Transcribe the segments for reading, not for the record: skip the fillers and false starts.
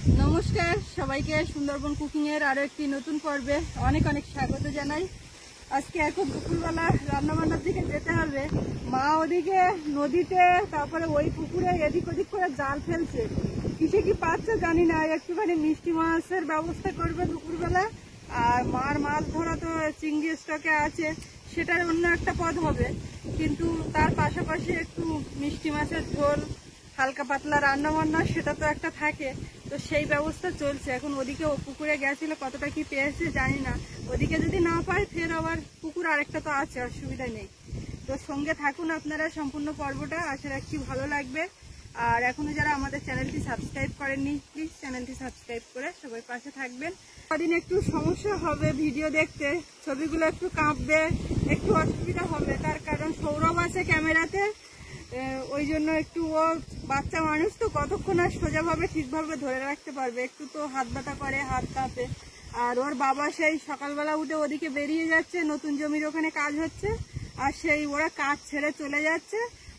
নমস্কার সবাইকে, সুন্দরবন কুকিং এর আরো একটি নতুন পর্বে অনেক অনেক স্বাগত জানাই। আজকে এখন দুপুরবেলা রান্না বান্নার দিকে যেতে হবে। মা ওদিকে নদীতে, তারপরে ওই পুকুরে এদিক ওদিক করে জাল ফেলছে। কিসে কি পাচ্ছে জানি না, একটুখানি মিষ্টি মাছের ব্যবস্থা করবে দুপুরবেলা। আর মার মাছ ধরা তো চিংড়ি স্টকে আছে, সেটার অন্য একটা পদ হবে, কিন্তু তার পাশাপাশি একটু মিষ্টি মাছের ঝোল, হালকা পাতলা রান্না বান্না সেটা তো একটা থাকে। তো সেই ব্যবস্থা চলছে এখন। ওদিকে ও পুকুরে গেছিল, কতটা কি পেয়েছে জানি না। ওদিকে যদি না পায় ফের আবার পুকুর আরেকটা তো আছে, অসুবিধা নেই। তো সঙ্গে থাকুন আপনারা, সম্পূর্ণ পর্বটা আশা রাখছি ভালো লাগবে। আর এখনো যারা আমাদের চ্যানেলটি সাবস্ক্রাইব করেননি, প্লিজ চ্যানেলটি সাবস্ক্রাইব করে সবাই পাশে থাকবেন। কদিন একটু সমস্যা হবে ভিডিও দেখতে, ছবিগুলো একটু কাঁপবে, একটু অসুবিধা হবে। তার কারণ সৌরভ আছে ক্যামেরাতে, ওই জন্য একটু, ও বাচ্চা মানুষ তো কতক্ষণ আর সোজাভাবে ঠিকভাবে ধরে রাখতে পারবে, একটু তো হাত ব্যথা করে, হাত কাঁপে। আর ওর বাবা সেই সকালবেলা উঠে ওদিকে বেরিয়ে যাচ্ছে, নতুন জমির ওখানে কাজ হচ্ছে, আর সেই ওরা কাজ ছেড়ে চলে যাচ্ছে।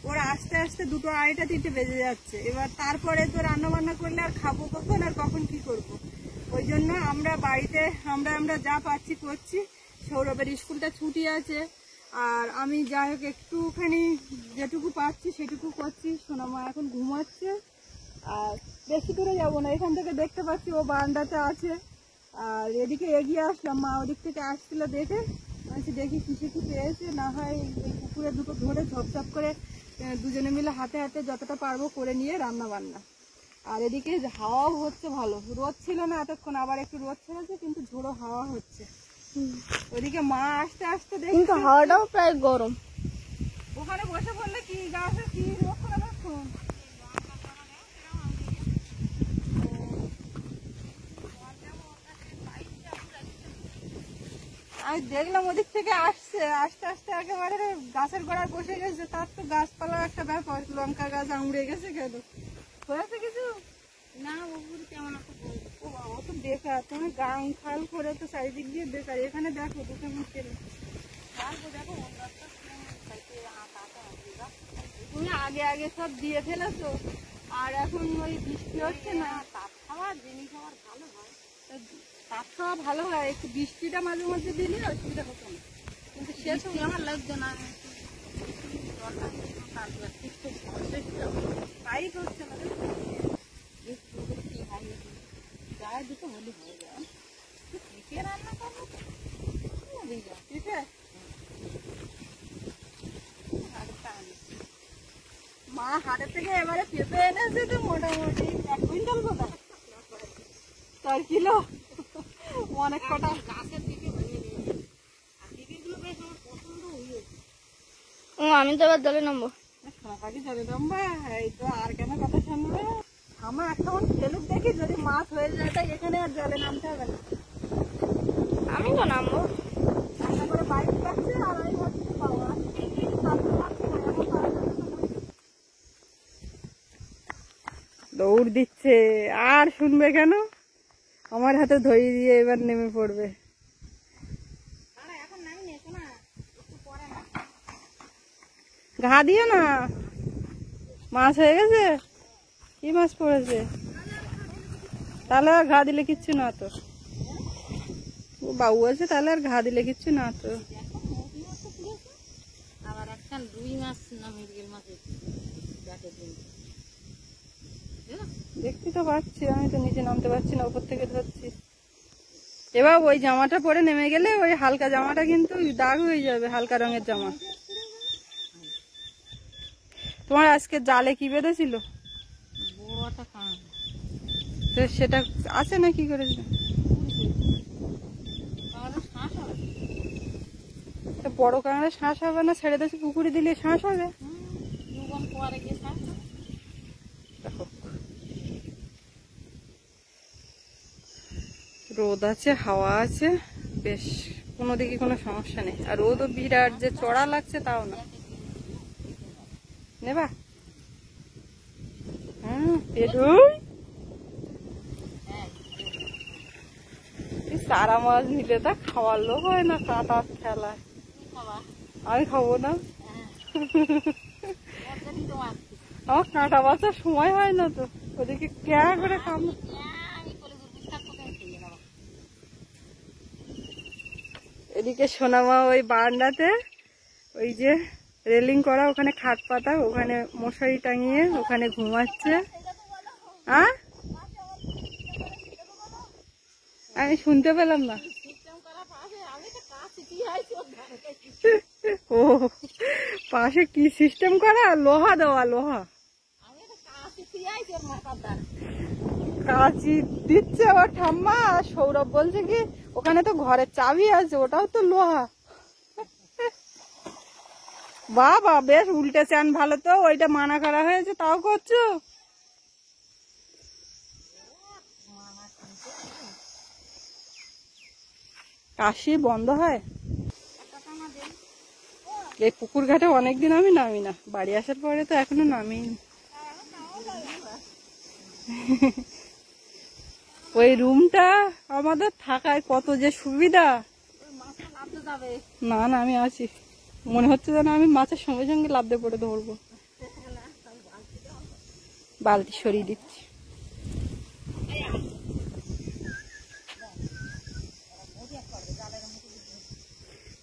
ওরা আস্তে আস্তে 2টো, 2:30, 3টে বেজে যাচ্ছে। এবার তারপরে তো রান্না বান্না করলে আর খাবো কখন, আর কখন কি করব। ওই জন্য আমরা বাড়িতে আমরা যা পাচ্ছি করছি। সৌরভের স্কুলটা ছুটি আছে, আর আমি যাই হোক একটুখানি যেটুকু পাচ্ছি সেটুকু করছি। সোনামা এখন ঘুমাচ্ছে, আর বেশি দূরে যাবো না, এখান থেকে দেখতে পাচ্ছি ও বারান্দাতে আছে। আর এদিকে এগিয়ে আসলাম, মা ওদিক থেকে আসছিল দেখে, বলছি দেখি কিসে কি পেয়েছে। না হয় এই পুকুরে দুটো ধরে ঝপঝপ করে দুজনে মিলে হাতে হাতে যতটা পারবো করে নিয়ে রান্না বান্না। আর এদিকে হাওয়াও হচ্ছে ভালো, রোদ ছিল না এতক্ষণ, আবার একটু রোদ ছেড়েছে, কিন্তু ঝোড়ো হাওয়া হচ্ছে। ওইদিকে মা আসতে আসতে দেখি কিন্তু হাওয়াটাও প্রায় গরম। ওখানে বসে পড়লে কি গাছে কি রক্ষণ। আমি দেখলাম ওদিক থেকে আসছে, আস্তে আস্তে একেবারে গাছের গোড়ায় বসে গেছে। তার তো গাছপালার একটা ব্যাপার, লঙ্কা গাছ আঙড়ে গেছে কেন, হয়েছে কিছু না? ওগুলো কেমন ও বাবা, তো বেকার, তুমি গাং খাল করে তো চারিদিক দিয়ে বেকার। এখানে দেখো দুটো মুখে দেখো, তুমি আগে আগে সব দিয়ে ফেলেছো, আর এখন ওই বৃষ্টি হচ্ছে না, তাপ খাওয়া জিনিস আমার ভালো হয়, তাপ খাওয়া ভালো হয়, একটু বৃষ্টিটা মাঝে মধ্যে দিলে অসুবিধা হতো না। কিন্তু সে তো আমার লাগছে না, তাই করছে না, গায়ে দুটো হলে হয়ে যায়। পিঠে রান্না করবো, পিঠে মা হাটের থেকে এবারে পেঁপে এনেছে তো মোটামুটি 1 কুইন্টাল কোথা 4 কিলো, অনেক কটা গাছের দিকে হয়ে গেছে। বেশ আমার পছন্দ হয়েছে। আমি তো এবার জলে নামবো। পাখি জলে নামবা, এই তো আর কেন কথা শুনবে। আমার এখন ফেলুক দেখি, যদি মাছ হয়ে যায় তাই এখানে আর জলে নামতে হবে না। আমি তো নামবো। রান্না করে বাইক পাচ্ছে, আর আমি হচ্ছে পাওয়া দৌড় দিচ্ছে। আর শুনবে কেন, আমার হাতে ধরিয়ে দিয়ে এবার নেমে পড়বে। ঘা দিও না, মাছ হয়ে গেছে। কি মাছ পড়েছে? তাহলে আর ঘা দিলে কিচ্ছু না তো, বাবু আছে তাহলে আর ঘা দিলে কিচ্ছু না তো। আবার একটা রুই মাছ না, মৃগেল মাছ দেখতে তো পাচ্ছি, আমি তো নিচে নামতে পারছি না, উপর থেকে ধরছি। এবার ওই জামাটা পরে নেমে গেলে ওই হালকা জামাটা কিন্তু দাগ হয়ে যাবে, হালকা রঙের জামা। তোমার আজকে জালে কি বেঁধেছিল? সেটা আছে না, কি করেছিল? বড় কাঁকড়া শাঁস হবে না, ছেড়ে দিয়েছে পুকুরে দিলে শাঁস হবে। রোদ আছে, হাওয়া আছে, বেশ কোনো দিকে কোনো সমস্যা নেই। আর রোদও বিরাট যে চড়া লাগছে তাও না। নেবা? সারা মাছ নিলে তা খাওয়ার লোক হয় না, কাটা খেলায়। আমি খাবো না, আমার কাঁটা বাঁচার সময় হয় না তো। ওদিকে ক্যা করে খাবো, এদিকে সোনামা ওই বারান্দাতে ওই যে রেলিং করা, ওখানে খাট পাতা, ওখানে মশারি টাঙিয়ে ওখানে ঘুমাচ্ছে। আমি শুনতে পেলাম না। ও পাশে কি সিস্টেম করা? লোহা দেওয়া, লোহা কাঁচি দিচ্ছে ওর ঠাম্মা। সৌরভ বলছে কি ওখানে তো ঘরের চাবি আছে, ওটাও তো লোহা। বাবা বেশ উল্টে চান, ভালো তো। ওইটা মানা করা হয়েছে তাও করছো? কাশি বন্ধ হয়? এই পুকুর ঘাটে অনেকদিন আমি নামি না, বাড়ি আসার পরে তো এখনো নামিনি। ওই রুমটা আমাদের থাকায় কত যে সুবিধা। না না আমি আছি, মনে হচ্ছে যেন আমি মাছের সঙ্গে সঙ্গে লাফতে পড়ে ধরবো। বালতি সরিয়ে দিচ্ছি।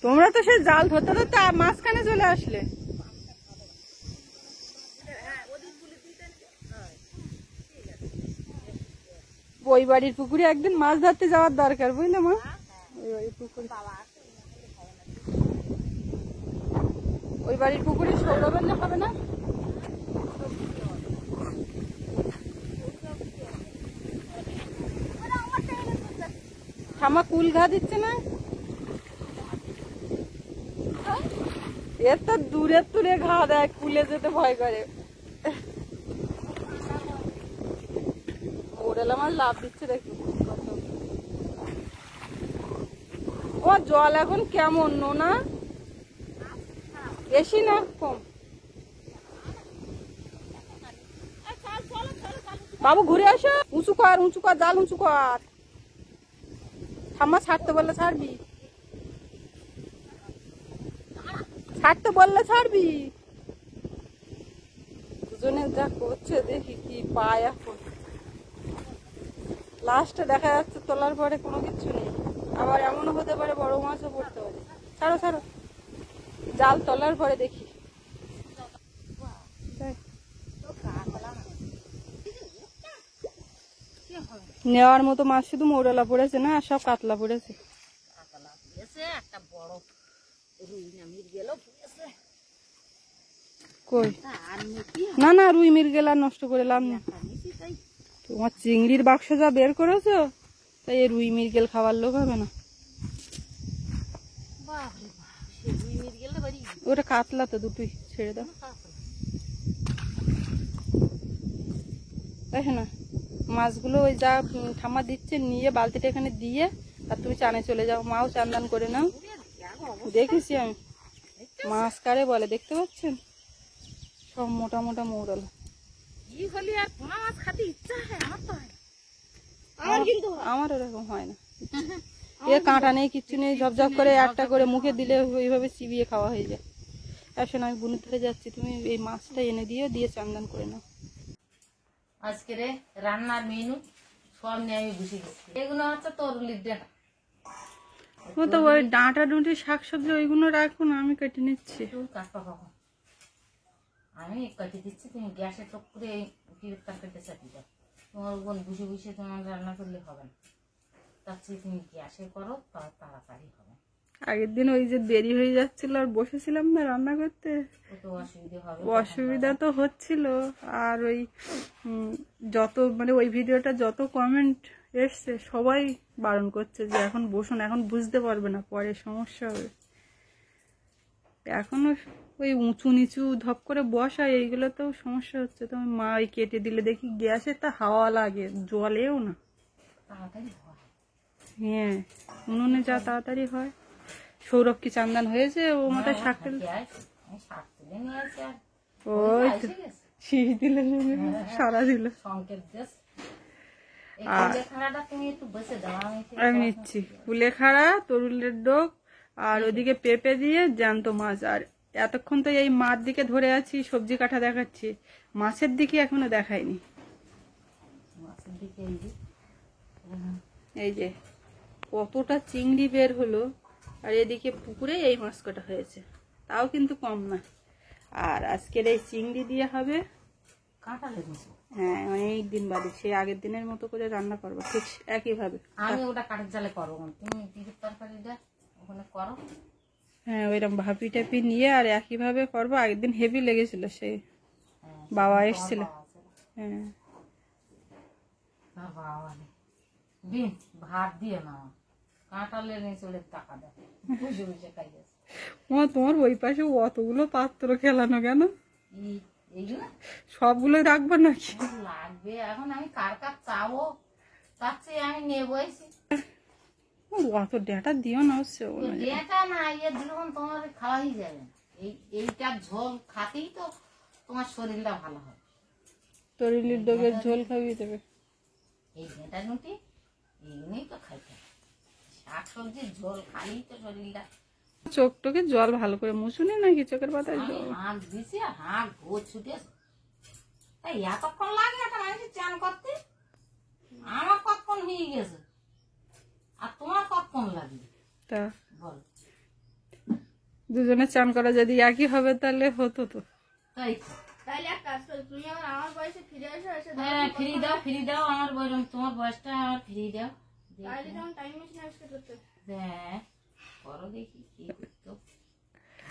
তোমরা তো সে জাল ধরতে ধরতে মাঝখানে চলে আসলে। ওই বাড়ির পুকুরে একদিন মাছ ধরতে যাওয়ার দরকার, বুঝলে মা? ওই বাড়ির পুকুরে সৌরভের না হবে না? ঠাম্মা কুল ঘা দিচ্ছে না? এর তো দূরে দূরে ঘা দেয়, কুলে যেতে ভয় করে। ওরেলা মাছ লাভ দিচ্ছে দেখি। ও জল এখন কেমন? নোনা বেশি না কম? বাবু ঘুরে আসো, উঁচু কর, উঁচু কর, জাল উঁচু কর। ঠাম্মা ছাড়তে বললে ছাড়বি, ছাড়তে বললে ছাড়বি। দুজনে যা করছে দেখি কি পায় এখন। লাস্টে দেখা যাচ্ছে তোলার পরে কোনো কিছু নেই। আবার এমনও হতে পারে বড় মাছও পড়তে পারে। ছাড়ো ছাড়ো, জাল তোলার পরে দেখি। নেওয়ার মতো মাছ শুধু মৌরলা পড়েছে না, সব কাতলা পড়েছে। কই না না, রুই মৃগেল আর নষ্ট করে লাভ নেই। তোমার চিংড়ির বাক্স যা বের করেছো, তাই এই রুই মৃগেল খাবার লোক হবে না। ওটা কাতলা তো, দুটোই ছেড়ে দাও। দেখো না মাছগুলো ওই যা ঠাম্মা দিচ্ছে নিয়ে বালতিটা এখানে দিয়ে আর তুমি চানে চলে যাও। মাও চান দান করে নাও। দেখেছি আমি, মাছ কারে বলে দেখতে পাচ্ছেন, সব মোটা মোটা মৌরলা। আমার ওরকম হয় না, এ কাঁটা নেই কিচ্ছু নেই, ঝপঝপ করে একটা করে মুখে দিলে ওইভাবে চিবিয়ে খাওয়া হয়ে যায়। আসলে আমি বুনের ধরে যাচ্ছি, তুমি এই মাছটা এনে দিয়ে চান দান করে নাও। আজকে রান্নার মেনু সব নিয়ে আমি বসে গেছি। এগুলো হচ্ছে তরুলির ডাঁটা। ও তো ওই ডাঁটা ডুঁটি শাকসবজি ওইগুলো রাখুন, আমি কেটে নিচ্ছি। কাটপা পাবো, আমি কেটে দিচ্ছি, তুমি গ্যাসে টক করে এই তরকারিটা চাপিয়ে দাও। তোমার বোন বসে বসে তোমার রান্না করলে হবে না, তার চেয়ে তুমি গ্যাসে করো, তাড়াতাড়ি হবে। আগের দিন ওই যে দেরি হয়ে যাচ্ছিল আর বসেছিলাম না রান্না করতে, অসুবিধা তো হচ্ছিল। আর ওই যত মানে ওই ভিডিওটা যত কমেন্ট এসছে সবাই বারণ করছে যে এখন বসুন, এখন বুঝতে পারবে না, পরে সমস্যা হবে। এখনো ওই উঁচু নিচু ধপ করে বসা এইগুলোতেও সমস্যা হচ্ছে। তো মা ওই কেটে দিলে দেখি গ্যাসে তা হাওয়া লাগে, জলেও না। হ্যাঁ উনুনে যা তাড়াতাড়ি হয়। সৌরভ কি চান্দান হয়েছে? ও মাথায় শাক তুলে ওই শীষ দিলে সারা দিল। আমি নিচ্ছি কুলেখাড়া, তরুলের ডোক আর ওদিকে পেঁপে দিয়ে জ্যান্ত মাছ। আর এতক্ষণ তো এই মাছ দিকে ধরে আছি, সবজি কাটা দেখাচ্ছি, মাছের দিকে এখনো দেখাইনি। এই যে কতটা চিংড়ি বের হলো, আর এদিকে পুকুরে এই মাছ কটা হয়েছে, তাও কিন্তু কম না। আর আজকের এই চিংড়ি দিয়ে হবে কাঁটা লেগেছে। হ্যাঁ, অনেক দিন বাদে সেই আগের দিনের মতো করে রান্না করবো, ঠিক একইভাবে। আমি ওটা কাঠের জালে করবো, তুমি টিকির তরকারিটা ওখানে করো। হ্যাঁ, ওইরকম ভাপি টাপি নিয়ে আর একইভাবে করবো। আগের দিন হেভি লেগেছিল, সেই বাবা এসেছিল। হ্যাঁ, বাবা দিন ভাত দিয়ে না কাঁটা লেগে চলে টাকা দেয়, বসে বসে খাই যাচ্ছে। তোমার ওই পাশে অতগুলো পাত্র খেলানো কেন? এইগুলো সবগুলো রাখবো নাকি? লাগবে এখন, আমি কার কার চাবো, তার চেয়ে আমি নেবো এসে। অত ডেটা দিও না, হচ্ছে ডেটা না ইয়ে দিলুন তোমার খাওয়াই যাবে। এইটা ঝোল খাতেই তো তোমার শরীরটা ভালো হবে। তরিলির ডোগের ঝোল খাইয়ে দেবে। এই ডেটা রুটি এগুলোই তো খাইতে হবে, শাক সবজির ঝোল খাইই তো শরীরটা। চোখ টোকে জল ভালো করে মুছুনি নাকি চোখের পাতায় আমি জল? হাঁক দিছি আর হাঁক ভোর ছুটেছে, তাই এতক্ষণ লাগে একটা মানুষের চান করতে? আমার কতক্ষণ হয়ে গেছে আর তোমার কতক্ষণ লাগবে তা বল? দুজনে চান করা যদি একই হবে তাহলে হতো তো। তাই তো। তাইলে এক কাজ করো, তুমি আমার বয়সে ফিরে এসে হ্যাঁ, ফিরি দাও আমার বয়স, তোমার বয়সটা আমার ফিরি দাও। তাহলে যেমন টাইম মেশিন আবিষ্কার করতে। হ্যাঁ করো, দেখি কি করতো।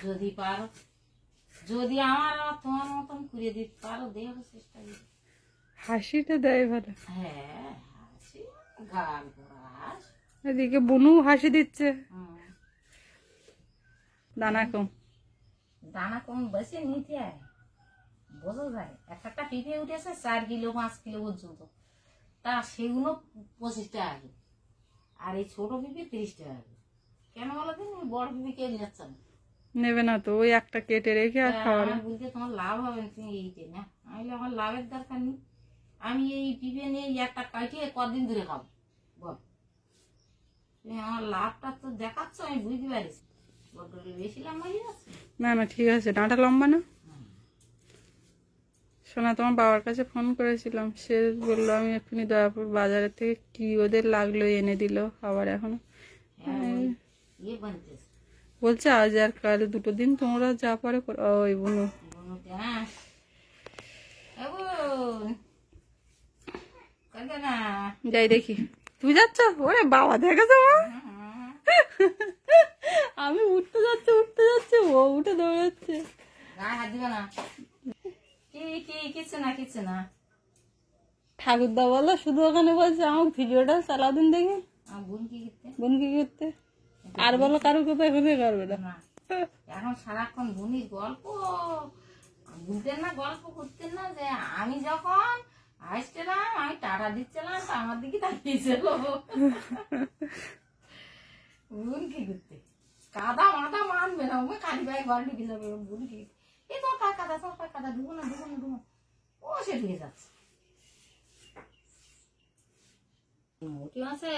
যদি পারো, যদি আমার তোমার মতন করে দিতে পারো, দেখো চেষ্টা করি। হাসিটা দেয় ভালো। হ্যাঁ হাসি, গান করা হাসি। এদিকে বনু হাসি দিচ্ছে। হুম। দানা কম। দানা কম বেশি নিতে হয়, বোঝা যায়। একটা পিঁপড়ে উঠেছে 4 কিলো 5 কিলো পর্যন্ত, তা সেগুলো 25 টাকা করে, আর এই ছোট পিঁপড়ে 30 টাকা করে। কেন বলো দিন, বড় পিঁপড়ে কেউ যাচ্ছে না। নেবে না তো, ওই একটা কেটে রেখে আর খাওয়ারে। আমার বলতে তোমার লাভ হবে না, তুমি এইটে না। আমি বলি, আমার লাভের দরকার নেই, আমি এই পিঁপড়ে নিয়ে একটা কাটিয়ে কদিন ধরে খাবো বল? তুমি আমার লাভটা তো দেখাচ্ছ, আমি বুঝতে পারিস বড্ড বেশি লম্বা হয়ে যাচ্ছে। না না ঠিক আছে, ডাঁটা লম্বা না। শোনা, তোমার বাবার কাছে ফোন করেছিলাম, সে বললো আমি এক্ষুনি দয়াপুর বাজারের থেকে কি ওদের লাগলো এনে দিল আবার এখনো। ইয়ে বানতেছে বলছে আজ আর কাল 2 দিন তোমরা যা পারে করো। ওই বোনো বনুতে। হ্যাঁ কাঁদে না। যাই দেখি। তুই যাচ্ছ? ওরে বাবা, দেখেছো মা? আমি উঠতে যাচ্ছে ও উঠে দৌড়াচ্ছে। গায়ে হাত দিবে না। কি কি কিছু না কিছু না। ঠাকুরদা বলো শুধু ওখানে বলছে আমাকে ভিডিওটা চালাও দিন দেখি। আমার বোন কি করতে? বোন কি করতে? আর বলো কারো কোথায় এখানে করবে না। না এখন সারাক্ষণ বুনির গল্প বুনতেন না, গল্প করতেন না যে আমি যখন আসছিলাম আমি টাটা দিচ্ছিলাম তা আমার দিকে তাকিয়েছিল। বুন কি করতে? কাদা মাথা মানবে না, ওই কালি ভাই ঘর ঢুকে যাবে। বুন কি এই তো কাদা সব কাদা ঢুকো না ঢুকো না ঢুকো, ও সে ঢুকে যাচ্ছে। মোটি মাসে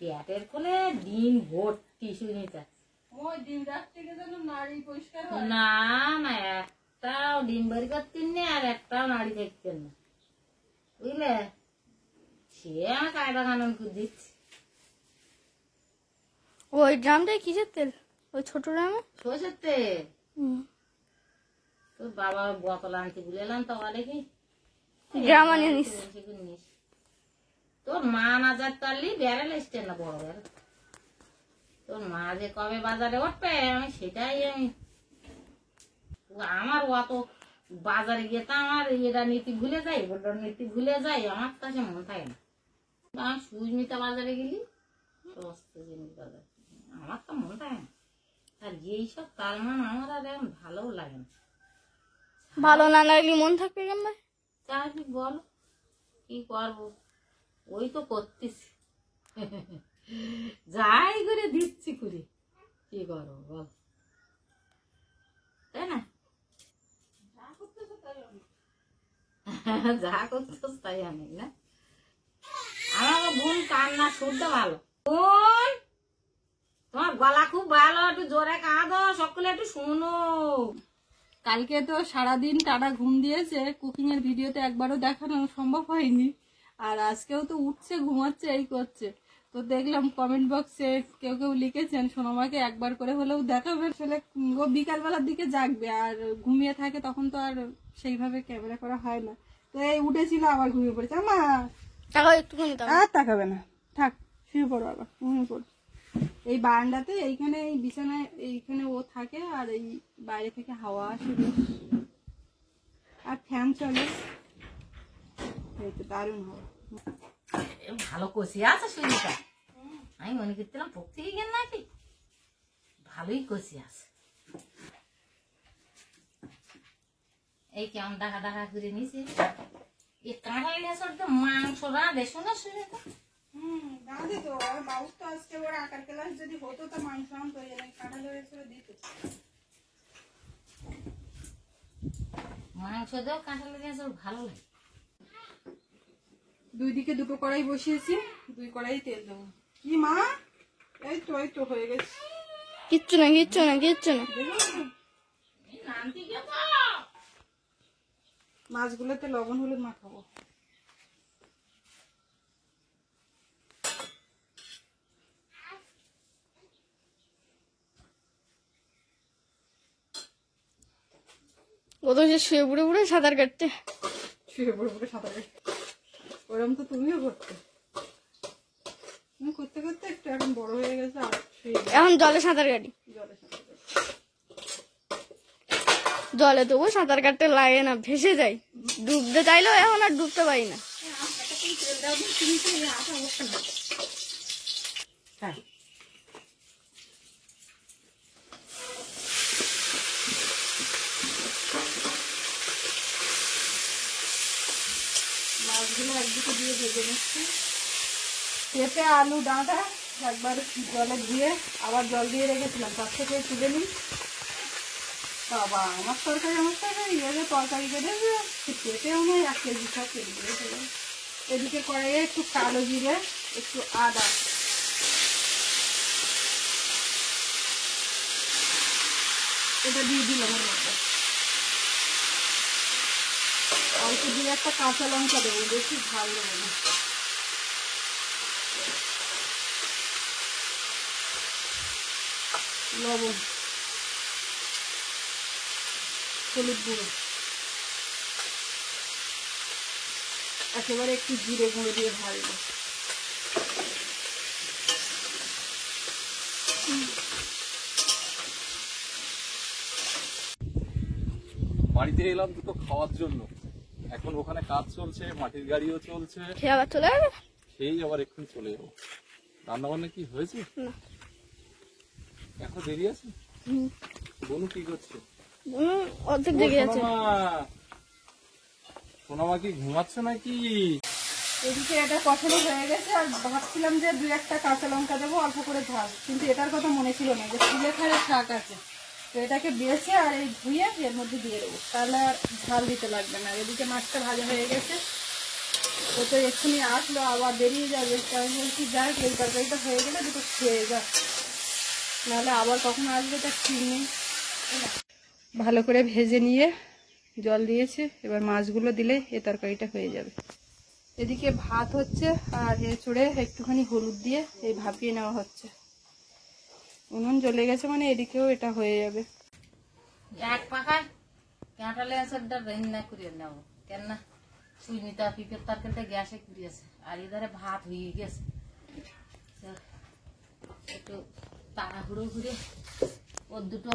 পেটের কোলে ডিম ভর্তি শুনে যাচ্ছে। ওই দিন রাত থেকে যেন নাড়ি পরিষ্কার না না, একটাও ডিম বের করতেন না আর একটাও নাড়ি দেখতেন না, বুঝলে? সে আমার কায়দা কানুন করে দিচ্ছে। ওই ড্রামটাই কিসের তেল? ওই ছোট ড্রামে সরষের তেল। তোর বাবা বোতল আনতে ভুলে এলাম তো দেখি ড্রাম আনিয়ে নিস। তোর মা না যার তারলি বেড়াল এসছে না, বড় বেড়াল। তোর মা যে কবে বাজারে উঠবে আমি সেটাই আমার অত বাজারে গিয়ে তো আমার এরা নীতি ভুলে যাই, ওটার নীতি ভুলে যাই, আমার কাছে মনে থাকে না। আমি সুস্মিতা বাজারে গেলি সমস্ত জিনিস বাজার, আমার তো মনে থাকে না। আর এইসব তালমান আমার আর এখন ভালো লাগে না। ভালো না লাগলে মন থাকবে কেন? তাহলে বল কি করবো, ওই তো করতেছি, যাই করে দিচ্ছি করে, কি করবো বল, তাই না? যা করতেছ তাই আমি না। আমার বোন কান্না শুনতে ভালো। বোন তোমার গলা খুব ভালো, একটু জোরে কাঁদো, সকলে একটু শুনো। কালকে তো সারাদিন টানা ঘুম দিয়েছে, কুকিং এর ভিডিওতে একবারও দেখানো সম্ভব হয়নি। আর আজকেও তো উঠছে ঘুমাচ্ছে এই করছে, তো দেখলাম কমেন্ট বক্সে কেউ কেউ লিখেছেন সোনামাকে একবার করে হলেও দেখাবে, আসলে ও বিকালবেলার দিকে জাগবে আর ঘুমিয়ে থাকে, তখন তো আর সেইভাবে ক্যামেরা করা হয় না। তো এই উঠেছিল আবার ঘুমিয়ে পড়েছে। মা টাকা একটুখানি দাও। আর তাকাবে না, থাক শুয়ে পড়ো, আবার ঘুমিয়ে পড়ো। এই বারান্দাতে এইখানে এই বিছানায় এইখানে ও থাকে, আর এই বাইরে থেকে হাওয়া আসে বেশ। আর ফ্যান চলে, এই তো দারুণ হাওয়া। ভালো কষি আছে শরীরটা, আমি মনে করছিলাম পড়তে গেল নাকি, ভালোই কষি আছে। এই কেমন ডাকা ডাকা করে নিছে। এই কাঁঠাল গাছের তো মাংস রাঁধে, শোনা শরীরটা রাঁধে তো। আর বাবুর তো আজকে ওর আঁকার ক্লাস যদি হতো তো মাংস আনতো, কাঁঠাল হয়েছিল দিত। মাংস দেও কাঁঠাল গাছের ভালো লাগে। দুই দিকে দুটো কড়াই বসিয়েছি, দুই কড়াই তেল দেবো। কি মা, এই তো হয়ে গেছে। কিচ্ছু না কিচ্ছু না কিচ্ছু না। মাছগুলোতে লবণ হলুদ মাখাবো। ও তো যে শুয়ে বুড়ে বুড়ে সাঁতার কাটতে। শুয়ে পড়ে পড়ে সাঁতার কাটতে, ওরম তো তুমিও করতে। তুমি করতে করতে একটু এখন বড় হয়ে গেছে, আর শুয়ে যাও। এখন জলে সাঁতার কাটি। জলে সাঁতার কাটতে। জলে তবু সাঁতার কাটতে লাগে না, ভেসে যাই। ডুবতে চাইলেও এখন আর ডুবতে পারি না। হ্যাঁ, মাছগুলো একদিকে দিয়ে ভেজে নিচ্ছি। পেঁপে আলু ডাঁটা একবার জলে ধুয়ে আবার জল দিয়ে রেখেছিলাম, তার থেকে তুলে নিই। বাবা আমার তরকারি ইয়ে তরকারি কেটে পেঁপেও নয় 1 কেজি সব কেটে দিয়েছিল। এদিকে কড়াইয়ে একটু কালো জিরে, একটু আদা, এটা দিয়ে দিলাম ওর মধ্যে। অল্প দিয়ে একটা কাঁচা লঙ্কা দেবো, বেশি ঝাল দেবো না। লবণ, হলুদ গুঁড়ো, একেবারে একটু জিরে গুঁড়ো দিয়ে ভাজবো। বাড়িতে এলাম দুটো খাওয়ার জন্য, এখন ওখানে কাজ চলছে, মাটির গাড়িও চলছে, খেয়ে আবার চলে যাবে। সেই আবার এক্ষুনি চলে যাবো। রান্না বান্না কি হয়েছে? না। এখন দেরি আছে। বনু কি করছে? অর্ধেক দেখে যাচ্ছে। সোনামা কি ঘুমাচ্ছে নাকি? এদিকে এটা কষানো হয়ে গেছে, আর ভাবছিলাম যে 2-1টা কাঁচা লঙ্কা দেবো অল্প করে ঝাল, কিন্তু এটার কথা মনে ছিল না যে ফুলেখাড়ের শাক আছে। তো এটাকে বেছে আর এই ধুয়ে এর মধ্যে দিয়ে দেবো, তাহলে আর ঝাল দিতে লাগবে না। এদিকে মাছটা ভাজা হয়ে গেছে, ও তো এক্ষুনি আসলো, আবার বেরিয়ে যাবে। তাই বলছি যাক এই তরকারিটা হয়ে গেলে দুটো খেয়ে যাক, নাহলে আবার কখন আসবে তা ঠিক নেই। ভালো করে ভেজে নিয়ে জল দিয়েছে, এবার মাছগুলো দিলে এ তরকারিটা হয়ে যাবে। এদিকে ভাত হচ্ছে, আর এঁচড়ে একটুখানি হলুদ দিয়ে এই ভাপিয়ে নেওয়া হচ্ছে। উনুন জ্বলে গেছে মানে এদিকেও এটা হয়ে যাবে। এক পাখায় কাঁঠালে আসারটা রান্না করে নেব, কেন না সুইমিতা পিপের তরকারিটা গ্যাসে কুড়িয়েছে, আর এধারে ভাত হয়ে গেছে। একটু তাড়াহুড়ো ঘুরে ওর দুটো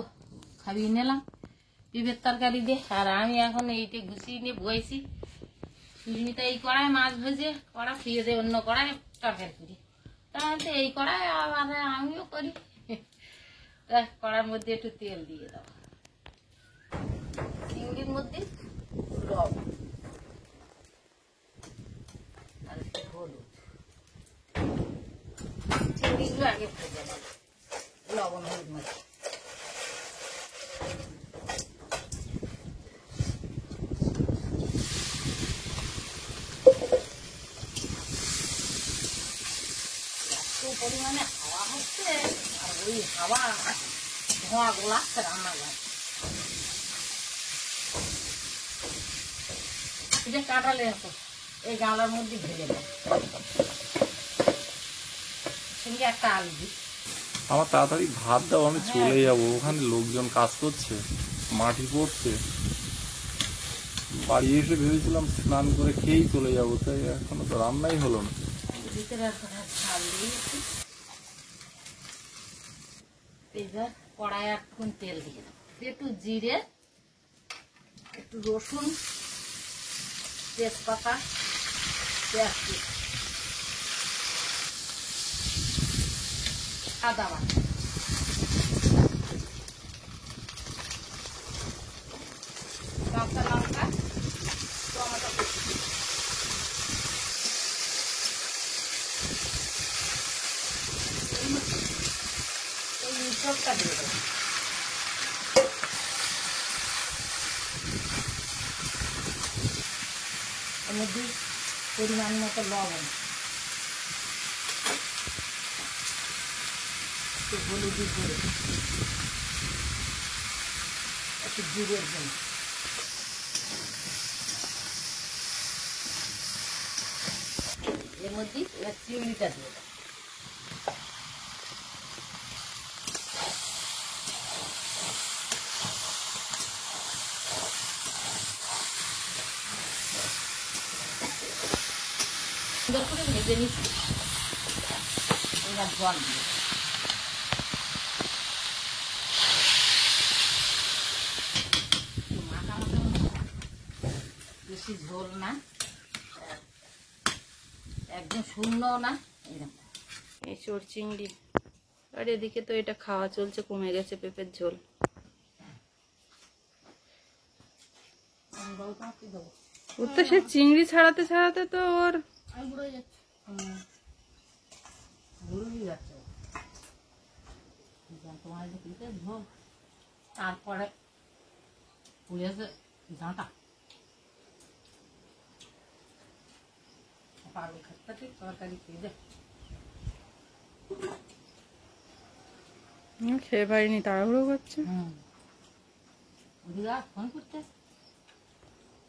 খাইয়ে নিলাম পিপের তরকারি দিয়ে, আর আমি এখন এইটা গুছিয়ে নিয়ে বইছি। সুস্মিতা এই কড়ায় মাছ ভেজে কড়া ফিরে দেয়, অন্য কড়ায় তরকারি করি, তাহলে এই কড়ায় আবার আমিও করি। কড়ার মধ্যে একটু তেল দিয়ে দাও, চিংড়ির মধ্যে লবণ আর একটু হলুদ, চিংড়িগুলো আগে ভেজে নেব লবণ হলুদ মধ্যে। পরিমাণে হাওয়া হচ্ছে, আর ওই হাওয়া ধোঁয়া গোলাচ্ছে রান্নাঘর। কাঁঠালে এই গামলার মধ্যে ভেজে দেয়। একটা আলু দিই। আমার তাড়াতাড়ি ভাত দাও, আমি চলে যাব, ওখানে লোকজন কাজ করছে, মাটি পড়ছে। বাড়ি এসে ভেবেছিলাম স্নান করে খেয়েই চলে যাব, তাই এখনো তো রান্নাই হলো না। ভিতরে একটা ঝাল দিয়েছি। এবার কড়াই এখন তেল দিয়ে দেবো, একটু জিরে, একটু রসুন, তেজপাতা, পেঁয়াজ কুচি, আদা বাটা, কাঁচা লঙ্কা, টমেটো কুচি, এই মিশ্রণটা দিয়ে দেবো। এর মধ্যে পরিমাণ মতো লবণ, একটু হলুদের গুঁড়ো, একটু জিরের গুঁড়ো, এর মধ্যে এবার চিংড়িটা দিয়ে দেবো। সুন্দর করে ভেজে নিচ্ছি। এবার জল দিয়ে মাখা মাখা, বেশি ঝোল না, একদম শূন্য না, এরকম। এই চোর চিংড়ি। আর এদিকে তো এটা খাওয়া চলছে, কমে গেছে পেঁপের ঝোল। ওর তো সে চিংড়ি ছাড়াতে ছাড়াতে তো ওর আমি বুড়ো যাচ্ছি, বুড়ো হয়ে যাচ্ছে তোমার দিকে ঝোল। তারপরে পুড়েছে ডাঁটা, পাগল খাটটা ঠিক তরকারি খেয়ে দে। খেয়ে পারিনি, তাড়াহুড়ো করছে। ওদিকে ফোন করতে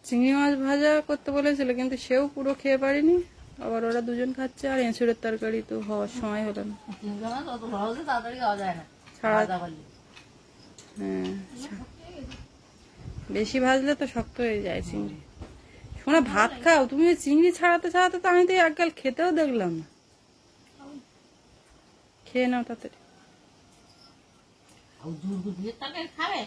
চিংড়ি মাছ ভাজা করতে বলেছিল, কিন্তু সেও পুরো খেয়ে পারিনি। আবার ওরা দুজন খাচ্ছে, আর এঁচুড়ের তরকারি তো হওয়ার সময় হলো না। চিংড়ি মাছ অত সহজে তাড়াতাড়ি খাওয়া যায় না, ছাড়া ভাজা করলে। হ্যাঁ, বেশি ভাজলে তো শক্ত হয়ে যায় চিংড়ি। শোনা, ভাত খাও তুমি। ওই চিংড়ি ছাড়াতে ছাড়াতে তো আমি তো একগাল খেতেও দেখলাম না। খেয়ে নাও তাড়াতাড়ি। দিয়ে তরকারি খাবে?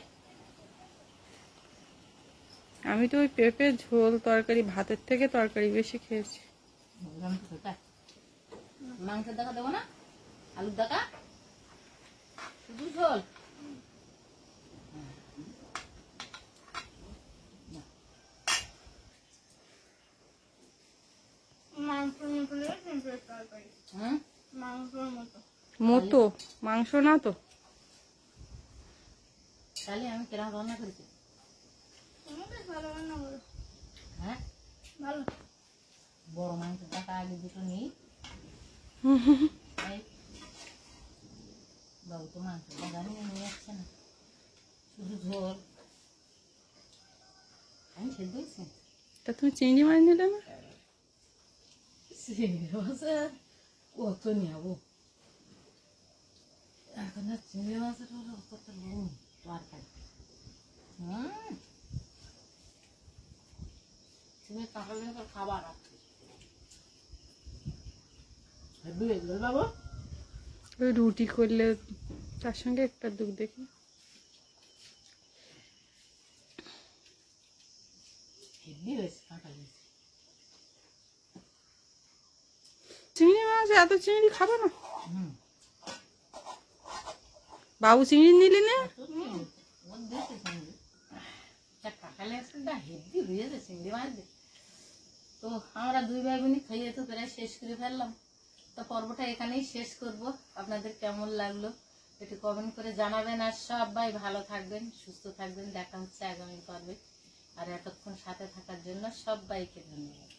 আমি তো ওই পেঁপের ঝোল তরকারি ভাতের থেকে তরকারি বেশি খেয়েছি। মাংসের দেখা দেবো না, আলুর দেখা, শুধু ঝোল। মতো মাংস না তো। তাহলে আমি কিরকম রান্না করেছি? হ্যাঁ, ভালো। বড় মাংস টাকা আগে দুটো নিই। বাবু তো মাংস টাকা নিয়ে যাচ্ছে না, শুধু ঝোল। আমি খেতে দিয়েছি। তা তুমি চিংড়ি মাছ নিলে না? কত নেবো এখন? আর চিংড়ি মাছের হলো কত নুন তরকারি। তুমি তাহলে খাবার আছে বাবু। ওই রুটি করলে তার সঙ্গে একটা দুধ দেখি। হেভি হয়েছে, কাঁটা হয়েছে। চিংড়ি মাছ এত চিংড়ি খাবে না। বাবু চিংড়ি নিলি না? তো আমরা দুই ভাই বোনই খাইয়ে তো প্রায় শেষ করে ফেললাম। তো পর্বটা এখানেই শেষ করব। আপনাদের কেমন লাগলো একটু কমেন্ট করে জানাবেন। আর সবাই ভালো থাকবেন, সুস্থ থাকবেন। দেখা হচ্ছে আগামী পর্বে। আর এতক্ষণ সাথে থাকার জন্য সবাইকে ধন্যবাদ।